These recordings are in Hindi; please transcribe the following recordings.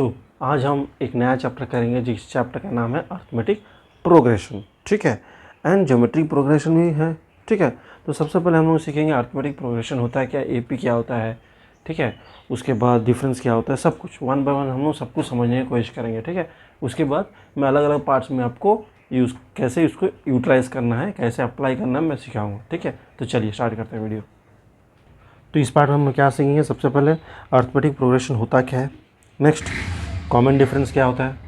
सो आज हम एक नया चैप्टर करेंगे जिस चैप्टर का नाम है अर्थमेटिक प्रोग्रेशन। ठीक है, एंड ज्योमेट्रिक प्रोग्रेशन भी है। ठीक है, तो सबसे पहले हम लोग सीखेंगे अर्थमेटिक प्रोग्रेशन होता है क्या, एपी क्या होता है। ठीक है, उसके बाद डिफरेंस क्या होता है, सब कुछ वन बाय वन हम लोग सब कुछ समझने की कोशिश करेंगे। ठीक है, उसके बाद मैं अलग अलग पार्ट्स में आपको कैसे उसको यूटिलाइज करना है, कैसे अप्लाई करना है, मैं सिखाऊंगा। ठीक है, तो चलिए स्टार्ट करते हैं वीडियो। तो इस पार्ट में हम क्या सीखेंगे, सबसे पहले अर्थमेटिक प्रोग्रेशन होता क्या है, नेक्स्ट कॉमन डिफरेंस क्या होता है,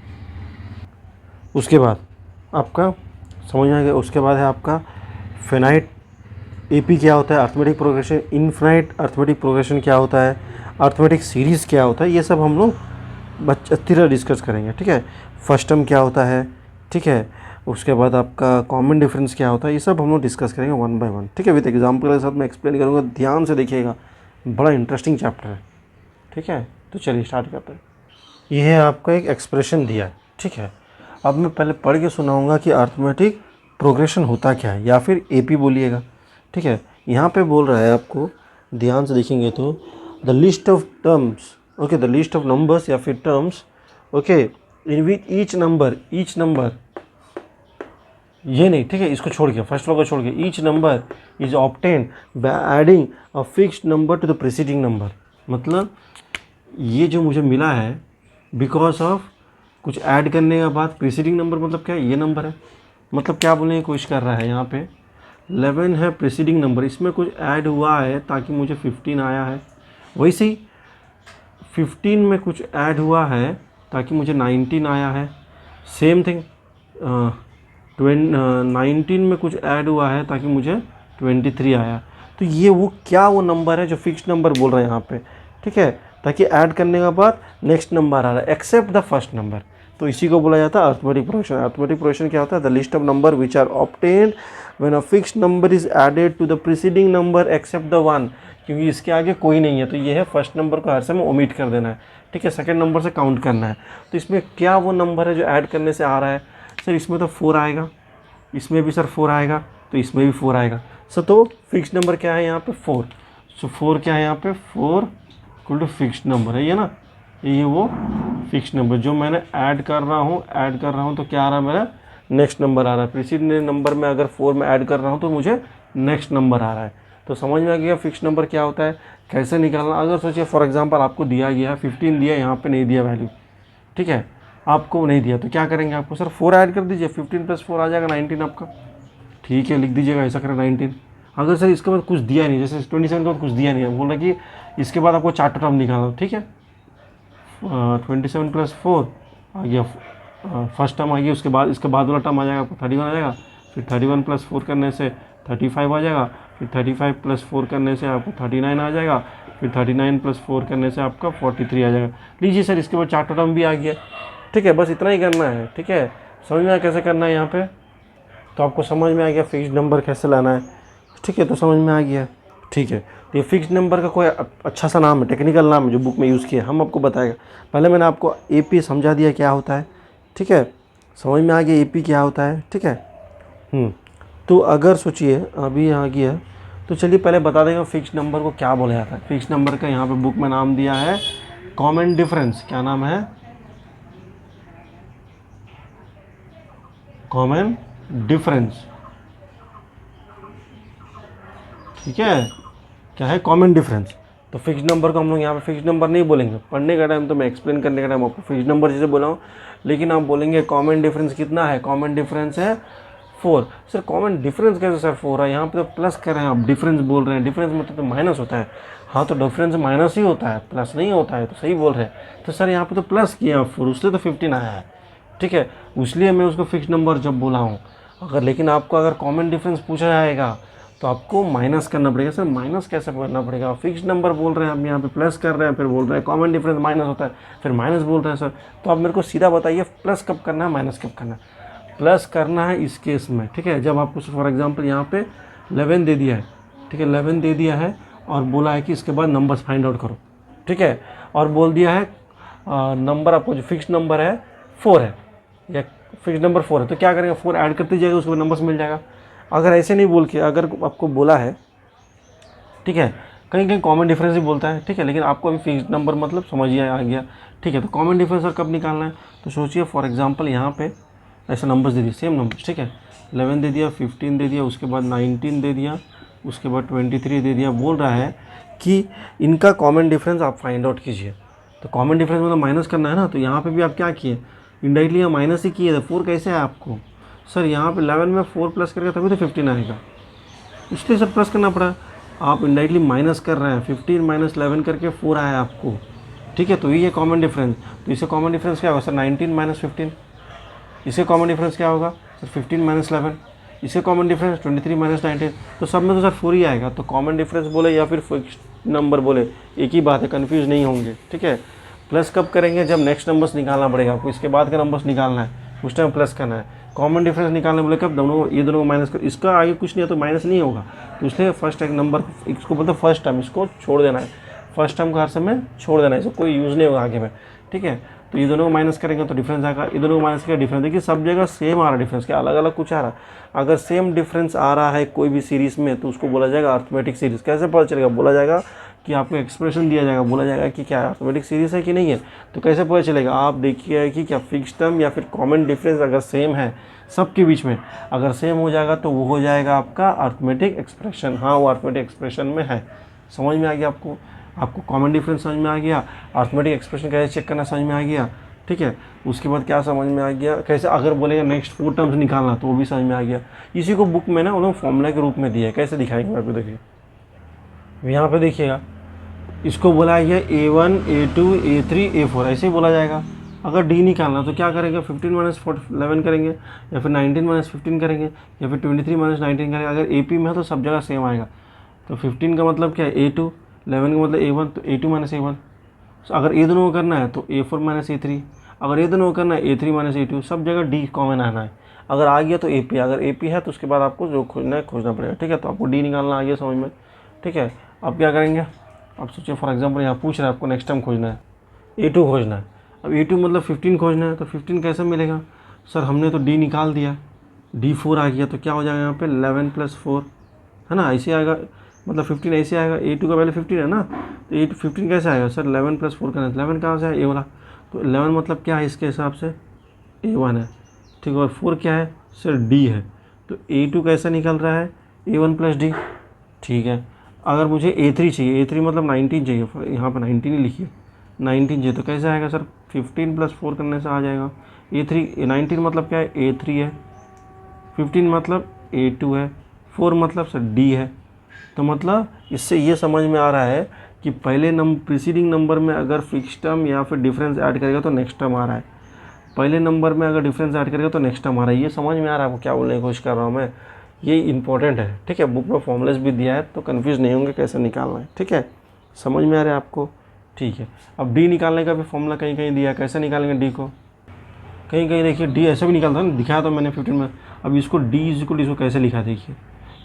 उसके बाद आपका समझ में आ गया। उसके बाद है आपका फिनाइट एपी क्या होता है, arithmetic progression, infinite arithmetic progression क्या होता है, अर्थमेटिक सीरीज़ क्या होता है, ये सब हम लोग अच्छी तरह डिस्कस करेंगे। ठीक है, फर्स्ट टर्म क्या होता है, ठीक है, उसके बाद आपका कॉमन डिफरेंस क्या होता है, ये सब हम लोग डिस्कस करेंगे वन बाय वन। ठीक है, विद एग्जाम्पल के साथ मैं एक्सप्लेन करूँगा, ध्यान से देखिएगा, बड़ा इंटरेस्टिंग चैप्टर है। ठीक है, तो चलिए स्टार्ट करते हैं। ये है आपका एक एक्सप्रेशन दिया है। ठीक है, अब मैं पहले पढ़ के सुनाऊंगा कि अर्थमेटिक प्रोग्रेशन होता क्या है, या फिर एपी बोलिएगा। ठीक है, यहाँ पे बोल रहा है आपको, ध्यान से देखेंगे तो the list of terms, okay, the list of numbers या फिर terms, okay, in which each number ये नहीं, ठीक है, इसको छोड़ के, फर्स्ट वाला को छोड़ के, each number is obtained by adding a fixed number two the preceding number. मतलब ये जो मुझे मिला है बिकॉज ऑफ कुछ ऐड करने के बाद प्रीसीडिंग नंबर, मतलब क्या है, ये नंबर है। मतलब क्या बोलने की कोशिश कर रहा है, यहाँ पे 11 है प्रीसीडिंग नंबर, इसमें कुछ ऐड हुआ है ताकि मुझे 15 आया है। वैसे ही 15 में कुछ ऐड हुआ है ताकि मुझे 19 आया है। सेम थिंग 19 में कुछ ऐड हुआ है ताकि मुझे 23 आया। तो ये वो नंबर है जो फिक्स्ड नंबर बोल रहे हैं यहाँ पे। ठीक है, ताकि ऐड करने के बाद नेक्स्ट नंबर आ रहा है एक्सेप्ट द फर्स्ट नंबर, तो इसी को बोला जाता है अर्थमेटिक प्रोग्रेशन। अर्थमेटिक प्रोग्रेशन क्या होता है, the list of number which are obtained when a fixed number is added to the preceding number except the one, क्योंकि इसके आगे कोई नहीं है, तो ये है फर्स्ट नंबर को हर समय ओमिट कर देना है। ठीक है, सेकंड नंबर से काउंट करना है। तो इसमें क्या वो नंबर है जो ऐड करने से आ रहा है, सर इसमें तो 4 आएगा, इसमें भी सर 4 आएगा, तो इसमें भी 4 आएगा सर। तो फिक्स्ड नंबर क्या है यहाँ पे, 4। सो 4 क्या है यहाँ पे, 4 इक्वल टू फिक्स्ड नंबर है ये ना, ये वो फिक्स्ड नंबर जो मैंने ऐड कर रहा हूँ तो क्या आ रहा है मेरा, नेक्स्ट नंबर आ रहा है। प्रीसीडिंग नंबर में अगर 4 में ऐड कर रहा हूँ तो मुझे नेक्स्ट नंबर आ रहा है। तो समझ में आ गया फिक्स्ड नंबर क्या होता है, कैसे निकालना। अगर सोचिए फॉर एग्जांपल आपको दिया गया है 15 दिया, यहाँ पे नहीं दिया वैल्यू, ठीक है, आपको नहीं दिया, तो क्या करेंगे, आपको सर 4 ऐड कर दीजिए, 15 + 4 आ जाएगा 19 आपका। ठीक है, लिख दीजिएगा ऐसा करें 19। अगर सर इसके बाद कुछ दिया नहीं, जैसे 27 के बाद कुछ दिया नहीं है, बोल रहा कि इसके बाद आपको 4 टर्म निकालना, ठीक है, 27 + 4 आ गया, फर्स्ट टर्म आ गया, उसके बाद इसके बाद वाला टर्म आ जाएगा आपको 31 आ जाएगा, फिर 31 + 4 करने से 35 आ जाएगा, फिर 35 + 4 करने से आपको 39 आ जाएगा, फिर 39 + 4 करने से आपका 43 आ जाएगा। लीजिए सर इसके बाद 4 टर्म भी आ गया। ठीक है, बस इतना ही करना है। ठीक है, समझ में आया कैसे करना है यहाँ पे, तो आपको समझ में आ गया फिक्स्ड नंबर कैसे लाना है। ठीक है, तो समझ में आ गया। ठीक है, तो ये फिक्स्ड नंबर का कोई अच्छा सा नाम है, टेक्निकल नाम है जो बुक में यूज़ किया, हम आपको बताएगा। पहले मैंने आपको एपी समझा दिया क्या होता है। ठीक है, समझ में आ गया एपी क्या होता है। ठीक है, तो अगर सोचिए अभी आ गया, तो चलिए पहले बता देगा फिक्स्ड नंबर को क्या बोला जाता है। फिक्स्ड नंबर का यहाँ पे बुक में नाम दिया है कॉमन डिफरेंस। क्या नाम है, कॉमन डिफरेंस। ठीक है, क्या है, कॉमन डिफरेंस। तो फिक्स्ड नंबर को हम लोग यहाँ पे फिक्स्ड नंबर नहीं बोलेंगे, पढ़ने का टाइम तो मैं एक्सप्लेन करने का टाइम आपको फिक्स्ड नंबर जैसे बोला हूँ, लेकिन आप बोलेंगे कॉमन डिफरेंस कितना है, कॉमन डिफरेंस है 4। सर कॉमन डिफरेंस कैसे सर 4 है, यहाँ पे तो प्लस कर रहे हैं आप, डिफरेंस बोल रहे हैं, डिफरेंस मतलब तो माइनस होता है। हाँ, तो डिफरेंस माइनस ही होता है, प्लस नहीं होता है, तो सही बोल रहे हैं। तो सर यहाँ पे तो प्लस किया 4, उसलिए तो 15 आया है। ठीक है, इसलिए मैं उसको फिक्स्ड नंबर जब बोला हूँ। अगर लेकिन आपको अगर कॉमन डिफरेंस पूछा जाएगा तो आपको माइनस करना पड़ेगा। सर माइनस कैसे करना पड़ेगा, फिक्स्ड नंबर बोल रहे हैं, हम यहाँ पे प्लस कर रहे हैं, फिर बोल रहे हैं कॉमन डिफरेंस माइनस होता है, फिर माइनस बोल रहे हैं। सर तो आप मेरे को सीधा बताइए प्लस कब करना है, माइनस कब करना है। प्लस करना है इस केस में। ठीक है, जब आपको फॉर एग्जाम्पल यहाँ पे 11 दे दिया है, ठीक है, 11 दे दिया है और बोला है कि इसके बाद नंबर्स फाइंड आउट करो। ठीक है, और बोल दिया है नंबर आपको जो फिक्स्ड नंबर है 4 है, या फिक्स्ड नंबर 4 है, तो क्या करेंगे, 4 ऐड करते जाएगा, उसको नंबर्स मिल जाएगा। अगर ऐसे नहीं बोल के, अगर आपको बोला है, ठीक है, कहीं कहीं कॉमन डिफरेंस भी बोलता है, ठीक है, लेकिन आपको अभी फिक्स्ड नंबर मतलब समझ ही आ गया, ठीक है। तो कॉमन डिफरेंस और कब निकालना है, तो सोचिए फॉर एग्जांपल यहाँ पे ऐसे नंबर्स दे दिए, सेम नंबर्स, ठीक है, 11 दे दिया, 15 दे दिया, उसके बाद 19 दे दिया, उसके बाद 23 दे दिया। बोल रहा है कि इनका कॉमन डिफरेंस आप फाइंड आउट कीजिए। तो कॉमन डिफरेंस मतलब माइनस करना है ना, तो यहाँ पे भी आप क्या किए, इनडायरेक्टली यहाँ माइनस ही किए थे। 4 कैसे है आपको, सर यहाँ पे 11 में 4 प्लस करके तभी तो 15 आएगा, इसलिए सर प्लस करना पड़ा। आप इनडायरेक्टली माइनस कर रहे हैं, 15 माइनस 11 करके 4 आया आपको, ठीक है। तो ये कॉमन डिफरेंस, तो इससे कॉमन डिफरेंस क्या होगा सर, 19 माइनस 15। इससे कॉमन डिफरेंस क्या होगा सर, 15 माइनस 11। इससे कॉमन डिफरेंस 23 माइनस 19। तो सब में तो सर 4 ही आएगा। तो कॉमन डिफरेंस बोले या फिर फिक्स्ड नंबर बोले, एक ही बात है, कन्फ्यूज नहीं होंगे, ठीक है। प्लस कब करेंगे, जब नेक्स्ट नंबर्स निकालना पड़ेगा आपको, इसके बाद का नंबर्स निकालना है, उस टाइम प्लस करना है। कॉमन डिफरेंस निकालने बोले कब, दोनों ये दोनों को माइनस कर, इसका आगे कुछ नहीं है तो माइनस नहीं होगा। तो इसलिए फर्स्ट एक नंबर, इसको बोलते फर्स्ट टर्म, इसको छोड़ देना है, फर्स्ट टर्म का हर समय छोड़ देना है, इसको कोई यूज़ नहीं होगा आगे में, ठीक है। तो ये दोनों को माइनस करेंगे तो डिफरेंस आएगा, ये दोनों को माइनस करेंगे डिफरेंस। देखिए सब जगह सेम आ रहा है डिफरेंस, क्या अलग अलग कुछ आ रहा है। अगर सेम डिफरेंस आ रहा है कोई भी सीरीज़ में तो उसको बोला जाएगा अर्थमेटिक सीरीज़। कैसे पता चलेगा, बोला जाएगा कि आपको एक्सप्रेशन दिया जाएगा, बोला जाएगा कि क्या अर्थमेटिक सीरीज़ है कि नहीं है। तो कैसे पता चलेगा, आप देखिए कि क्या फिक्स्ड टर्म या फिर कॉमन डिफरेंस अगर सेम है सबके बीच में, अगर सेम हो जाएगा तो वो हो जाएगा आपका अर्थमेटिक एक्सप्रेशन। हाँ, वो अर्थमेटिक एक्सप्रेशन में है। समझ में आ गया आपको, आपको कॉमन डिफरेंस समझ में आ गया, अर्थमेटिक एक्सप्रेशन कैसे चेक करना समझ में आ गया, ठीक है। उसके बाद क्या समझ में आ गया, कैसे अगर बोलेगा नेक्स्ट 4 टर्म्स निकालना तो वो भी समझ में आ गया। इसी को बुक में ना उन्होंने फॉर्मूला के रूप में दिया है, कैसे दिखाएंगे आपको, देखिए यहाँ पे देखिएगा, इसको बोला गया A1 A2 A3 A4, ऐसे ही बोला जाएगा। अगर डी निकालना तो क्या करेंगे, 15 माइनस 11 करेंगे, या फिर 19 माइनस 15 करेंगे, या फिर 23 माइनस 19 करेंगे। अगर AP में है तो सब जगह सेम आएगा। तो 15 का मतलब क्या है A2, 11 का मतलब A1, तो A2 माइनस A1। अगर ये दोनों को करना है तो A4 माइनस A3, अगर ये दोनों को करना है A3 माइनस A2, सब जगह डी कॉमन आना है। अगर आ गया तो AP, अगर AP है तो उसके बाद आपको जो खोजना है खोजना पड़ेगा, ठीक है। तो आपको डी निकालना आ गया समझ में, ठीक है। अब क्या करेंगे, अब सोचिए फॉर एग्जांपल यहाँ पूछ रहा है आपको नेक्स्ट टाइम खोजना है, A2 खोजना है। अब A2 मतलब 15 खोजना है, तो 15 कैसे मिलेगा सर, हमने तो D निकाल दिया, D4 आ गया, तो क्या हो जाएगा यहाँ पे 11 + 4, है ना, ऐसे आएगा, मतलब 15 ऐसे आएगा। A2 का पहले 15 है ना, तो 15 कैसे आएगा सर, 11 + 4 करना है, 11 कहाँ से है, ए वाला, तो 11 मतलब क्या है इसके हिसाब से A1 है, ठीक है। और 4 क्या है सर, D है। तो A2 कैसे निकल रहा है, A1 + D, ठीक है। अगर मुझे A3 चाहिए, A3 मतलब 19 चाहिए, यहाँ पर 19 ही लिखिए, 19 चाहिए, तो कैसे आएगा सर, 15 + 4 करने से आ जाएगा। A3 19 मतलब क्या है, A3 है, 15 मतलब A2 है, 4 मतलब सर D है। तो मतलब इससे ये समझ में आ रहा है कि पहले प्रीसीडिंग नंबर में अगर फिक्स टर्म या फिर डिफरेंस ऐड करेगा तो नेक्स्ट टर्म आ रहा है, पहले नंबर में अगर डिफरेंस ऐड करेगा तो नेक्स्ट टर्म आ रहा है। ये समझ में आ रहा है आपको क्या बोलने की कोशिश कर रहा हूँ मैं, ये इंपॉर्टेंट है, ठीक है। बुक में फॉर्मूलाज भी दिया है तो कंफ्यूज नहीं होंगे कैसे निकालना है, ठीक है। समझ में आ रहा है आपको, ठीक है। अब डी निकालने का भी फॉर्मूला कहीं कहीं दिया है, कैसे निकालेंगे डी को, कहीं कहीं देखिए डी ऐसे भी निकालता है ना, दिखाया तो मैंने 15 में। अब इसको डी इसको कैसे लिखा, देखिए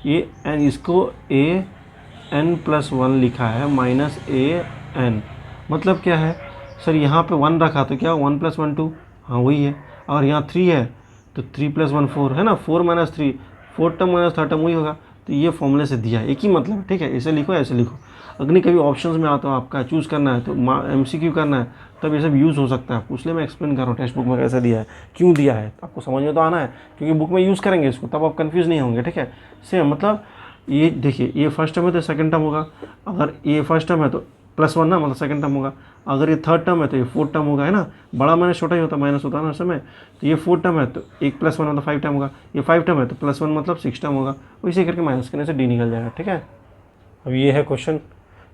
ये एन, इसको an+1 लिखा है -an, मतलब क्या है सर, यहाँ पे 1 रखा तो क्या 1 + 1 2, हाँ वही है। और यहाँ 3 है तो 3 + 1 4 है ना, 4 - 3 4 टर्म माइनस 3 टर्म वही होगा। तो ये फॉर्मूले से दिया है, एक ही मतलब है, ठीक है। ऐसे लिखो ऐसे लिखो, अगर कभी ऑप्शंस में आता हो आपका चूज़ करना है तो MCQ करना है तब ये सब यूज़ हो सकता है आपको, इसलिए मैं एक्सप्लेन कर रहा हूँ टेक्स्ट बुक में कैसे दिया है, क्यों दिया है, आपको समझ में तो आना है, क्योंकि बुक में यूज़ करेंगे इसको तब आप कंफ्यूज नहीं होंगे, ठीक है। सेम मतलब ये देखिए, ये फर्स्ट टर्म है तो सेकंड टर्म होगा, अगर ये फर्स्ट टर्म है तो +1 ना, मतलब सेकंड टर्म होगा। अगर ये थर्ड टर्म है तो ये फोर्थ टर्म होगा, है ना, बड़ा माइनस छोटा ही होता, माइनस होता है ना उस समय। तो ये 4 टर्म है तो 1 + 1 मतलब 5 टर्म होगा, ये 5 टर्म है तो +1 मतलब 6 टर्म होगा, वैसे करके माइनस करने से डी निकल जाएगा, ठीक है। अब ये है क्वेश्चन,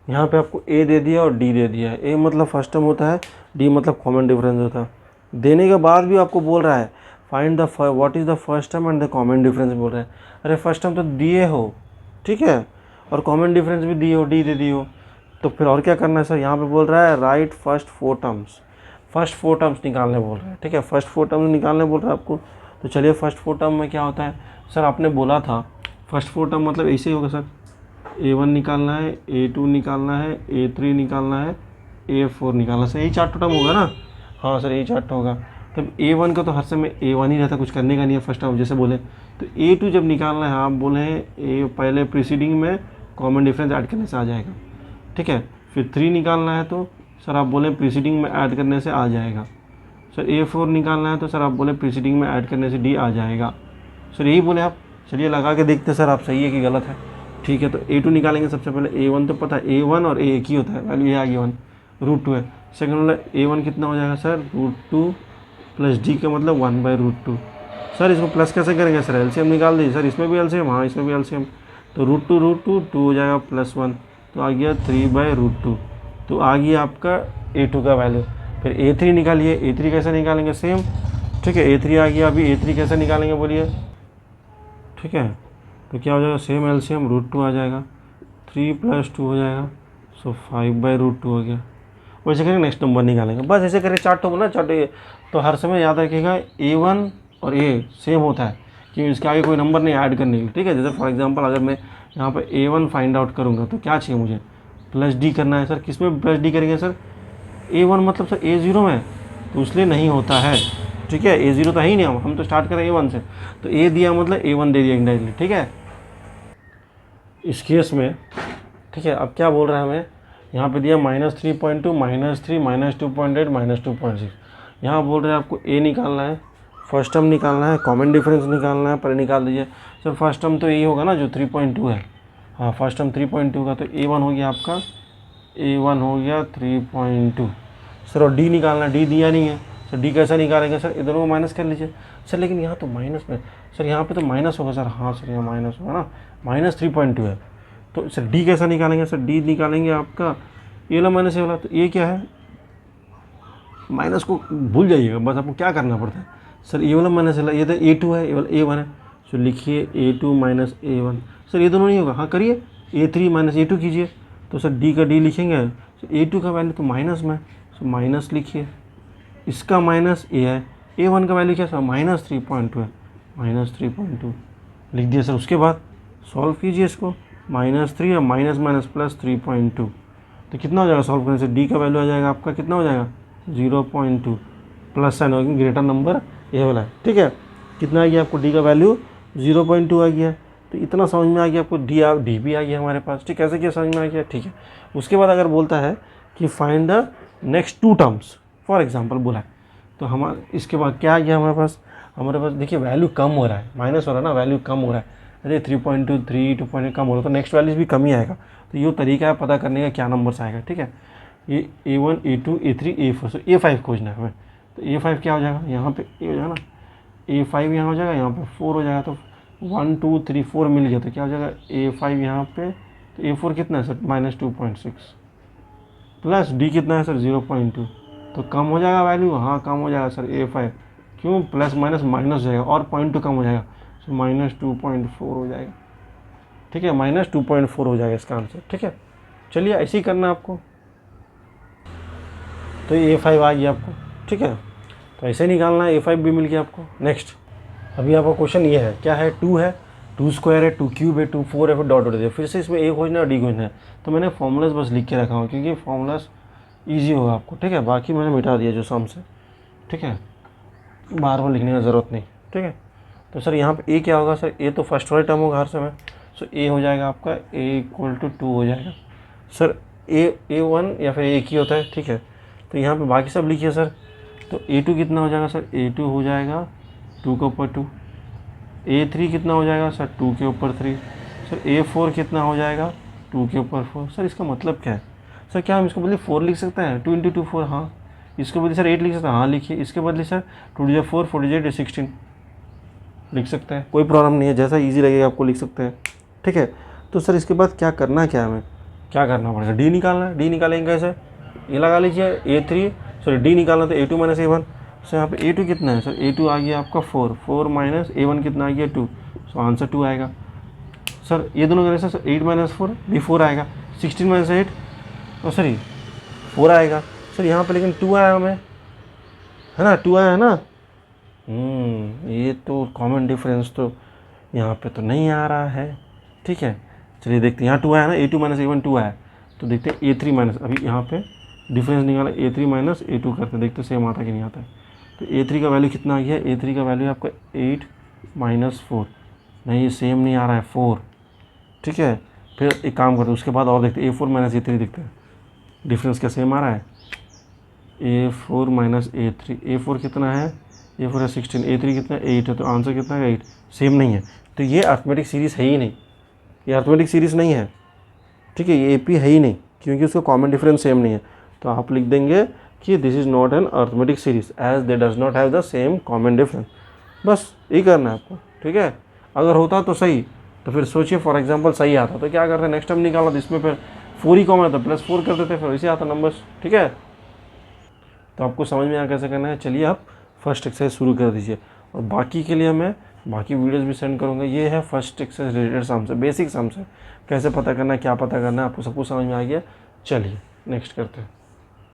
यहाँ पे आपको ए दे दिया और डी दे दिया है। ए मतलब फर्स्ट टर्म होता है, डी मतलब कॉमन डिफरेंस होता है। देने के बाद भी आपको बोल रहा है find the what is the first term and the common difference बोल रहे हैं। अरे फर्स्ट टर्म तो दिए हो, ठीक है, और कॉमन डिफरेंस भी दिए हो, डी दे दिए हो, तो फिर और क्या करना है सर, यहाँ पे बोल रहा है right first 4 terms, first 4 terms निकालने बोल रहा है, ठीक है। फर्स्ट 4 टर्म्स निकालने बोल रहा है आपको। तो चलिए फर्स्ट 4 टर्म में क्या होता है सर, आपने बोला था फर्स्ट 4 टर्म मतलब ऐसे ही होगा सर, A1 निकालना है, A2 निकालना है, A3 निकालना है, A4 निकालना है, सर यही 4 टर्म होगा ना, हाँ सर यही 4 होगा। तब A1 का तो हर समय A1 ही रहता, कुछ करने का नहीं है फर्स्ट टर्म जैसे बोले। तो A2 जब निकालना है, आप बोले ए पहले प्रीसीडिंग में कॉमन डिफरेंस ऐड करने से आ जाएगा। ठीक है। फिर 3 निकालना है तो सर आप बोले प्रीसीडिंग में ऐड करने से आ जाएगा। सर A4 निकालना है तो सर आप बोले प्रीसीडिंग में ऐड करने से D आ जाएगा। सर यही बोले आप। चलिए लगा के देखते हैं सर आप सही है कि गलत है। ठीक है, तो A2 निकालेंगे सबसे पहले। A1 तो पता है, A1 और A एक ही होता है, वैल्यू ये आ गई 1, √2 है। सेकंड वाला A1 कितना हो जाएगा सर, √2 प्लस D का मतलब 1/√2। सर इसको प्लस कैसे करेंगे सर, एलसीएम निकाल दीजिए। सर इसमें भी एलसीएम, हाँ इसमें भी एलसीएम, तो √2 2 हो जाएगा +1, तो आ गया 3/√2। तो आ गया आपका A2 का वैल्यू। फिर A3 निकालिए। A3 कैसे निकालेंगे, सेम। ठीक है, A3 आ गया। अभी A3 कैसे निकालेंगे बोलिए। ठीक है, तो क्या हो जाएगा, सेम एलसीएम √2 आ जाएगा, 3 + 2 हो जाएगा, सो 5/√2 हो गया। वैसे करेंगे, नेक्स्ट नंबर निकालेंगे। बस ऐसे करें, चार्ट होगा ना, चार्ट। तो हर समय याद रखिएगा A1 और A सेम होता है, क्योंकि इसके आगे कोई नंबर नहीं ऐड करने के लिए। ठीक है, जैसे फॉर एग्जांपल अगर मैं यहाँ पर A1 फाइंड आउट करूँगा तो क्या चाहिए मुझे, +D करना है। सर किस में +D करेंगे सर, A1 मतलब सर A0 में, तो इसलिए नहीं होता है। ठीक है, A0 तो है ही नहीं, हम तो स्टार्ट करें A1 से, तो A दिया मतलब A1 दे दिया इंडायरेक्टली। ठीक है, इस केस में। ठीक है, अब क्या बोल रहा है हमें, यहाँ पे दिया -3.2 -3 -2.8 -2.6। यहाँ बोल रहे हैं आपको A निकालना है, फर्स्ट टर्म निकालना है, कॉमन डिफरेंस निकालना है। पहले निकाल दीजिए सर। फर्स्ट टर्म तो यही होगा ना जो 3.2 है, हाँ फर्स्ट टर्म 3.2 का, तो A1 हो गया आपका, A1 हो गया 3.2। सर और D निकालना है, D दिया नहीं है सर, D कैसा निकालेंगे सर, इधर को माइनस कर लीजिए। सर लेकिन यहाँ तो माइनस में, सर यहाँ पे तो माइनस होगा सर, हाँ सर यहाँ माइनस होगा ना, -3.2 है। तो सर D कैसा निकालेंगे सर, D निकालेंगे आपका ये वाला माइनस ये वाला, तो ये क्या है, माइनस को भूल जाइएगा, बस आपको क्या करना पड़ता है सर, ये वाला माइनस ये तो A2 है, ये वाला A1 है, तो लिखिए A2 - A1। सर ये दोनों नहीं होगा, हाँ करिए, A3 - A2 कीजिए। तो सर D का D लिखेंगे, तो A2 का वैल्यू तो माइनस में, सो माइनस लिखिए, इसका माइनस A है, A1 का वैल्यू क्या सर, -3.2 है, -3.2 लिख दिया सर। उसके बाद सॉल्व कीजिए इसको, -3 और माइनस +3.2, तो कितना हो जाएगा सॉल्व करने से, D का वैल्यू आ जाएगा आपका, कितना हो जाएगा 0.2, प्लस साइन होगा, ग्रेटर नंबर ये वाला है। ठीक है, कितना आ गया आपको, D का वैल्यू 0.2 आ गया। तो इतना समझ में आ गया आपको, D भी आ गया हमारे पास। ठीक है, कैसे क्या समझ में आ गया। ठीक है, उसके बाद अगर बोलता है कि find the next 2 terms, for example बोला है, तो हमारे इसके बाद क्या आ गया हमारे पास देखिए वैल्यू कम हो रहा है, माइनस हो रहा है ना, वैल्यू कम हो रहा है। अरे 3.2 3 2.8 कम हो रहा है, तो नेक्स्ट वैल्यूज भी कम ही आएगा। तो ये तरीका है पता करने का क्या नंबर आएगा। ठीक है, ये A1 A2 A3 A4, सो A5 खोजना है हमें। तो A5 क्या हो जाएगा, यहाँ पे A हो जाएगा ना, A5 यहाँ हो जाएगा, यहाँ पे 4 हो जाएगा, तो 1 2 3 4 मिल गया, तो क्या हो जाएगा A5 यहाँ पे, तो A4 कितना है सर, -2.6, प्लस D कितना है सर 0.2, तो कम हो जाएगा वैल्यू, हाँ कम हो जाएगा सर A5, क्यों, प्लस माइनस माइनस हो जाएगा और 0.2 कम हो जाएगा, तो -2.4 हो जाएगा। ठीक है, -2.4 हो जाएगा इसका आंसर। ठीक है, चलिए ऐसे ही करना आपको, तो ये A5 आ गया आपको। ठीक है, तो ऐसे निकालना है, A5 भी मिल गया आपको। नेक्स्ट, अभी आपका क्वेश्चन ये है, क्या है, 2 है, 2 स्क्वायर है, 2 क्यूब है, 2 4 है, फिर डॉट दे, फिर से इसमें A खोजना है और D खोजना है। तो मैंने फॉर्मूलाज बस लिख के रखा हूँ, क्योंकि फॉर्मूलाज ईजी होगा आपको। ठीक है, बाकी मैंने मिटा दिया जो सम्स है। ठीक है, बार बार लिखने की ज़रूरत नहीं। ठीक है, तो सर यहाँ पे A क्या होगा सर, A तो फर्स्ट वाला टर्म होगा हर समय, सो A हो जाएगा आपका A = 2 हो जाएगा सर। A1 या फिर A ही होता है। ठीक है, तो यहाँ पे बाकी सब लिखिए सर। तो A2 कितना हो जाएगा सर, A2 हो जाएगा 2 के ऊपर 2। A3 कितना हो जाएगा सर, 2 के ऊपर 3। सर A4 कितना हो जाएगा, 2 के ऊपर 4। सर इसका मतलब क्या है सर, क्या हम इसको बदले 4 लिख सकते हैं, 2 × 2 4, हाँ। इसके बदले सर 8 लिख सकते हैं, हाँ लिखिए। इसके बदले सर 2 × 4 4 × 8 16 लिख सकते हैं, कोई प्रॉब्लम नहीं है, जैसा ईजी लगेगा आपको लिख सकते हैं। ठीक है, तो सर इसके बाद क्या करना, क्या हमें क्या करना पड़ेगा, D निकालना है। D निकालेंगे कैसे, ये लगा लीजिए A3, सॉरी D निकालना तो A2 - A1। सर यहाँ पे A2 कितना है सर, A2 आ गया आपका 4 4 - A1 कितना आ गया 2, सो आंसर 2 आएगा। सर ये दोनों करने से सर 8 - 4 भी 4 आएगा, 16 - 8 और सॉरी 4 आएगा। सर यहाँ पे लेकिन 2 आया हमें, है ना, 2 आया है ना। ये तो कॉमन डिफरेंस तो यहाँ पे तो नहीं आ रहा है। ठीक है, चलिए देखते हैं, यहाँ 2 आया ना, A2 - A1 2 आया, तो देखते हैं A3 - अभी यहाँ पे डिफरेंस निकाला, A3 - A2 करते देखते सेम आता कि नहीं आता है। तो A3 का वैल्यू कितना आ गया, A3 का वैल्यू आपका 8 - 4, नहीं सेम नहीं आ रहा है 4। ठीक है, फिर एक काम करते हैं, उसके बाद और देखते हैं A4 माइनस A3 देखते हैं डिफरेंस क्या सेम आ रहा है। A4 माइनस A3, A4 कितना है, A4 है 16, A3 कितना है 8 है, तो आंसर कितना है 8, सेम नहीं है। तो ये अर्थमेटिक सीरीज़ है ही नहीं, ये अर्थमेटिक सीरीज़ नहीं है, ठीक है, ये AP है ही नहीं क्योंकि उसका कॉमन डिफरेंस सेम नहीं है। तो आप लिख देंगे कि this is not an arithmetic series as they does not have the same common difference. बस यही करना है आपको, ठीक है। अगर होता तो सही, तो फिर सोचिए फॉर एग्जांपल सही आता तो क्या करते, नेक्स्ट टाइम निकाला तो इसमें फिर 4 ही कॉमन आता, +4 कर देते, फिर इसे आता नंबर्स, ठीक है। तो आपको समझ में आया कैसे करना है। चलिए आप फर्स्ट एक्सरसाइज शुरू कर दीजिए, और बाकी के लिए मैं बाकी वीडियोस भी सेंड करूँगा। ये है फर्स्ट एक्सरसाइज रिलेटेड सम्स है, बेसिक सम्स है, कैसे पता करना है, क्या पता करना है, आपको सब कुछ समझ में आ गया। चलिए नेक्स्ट करते हैं।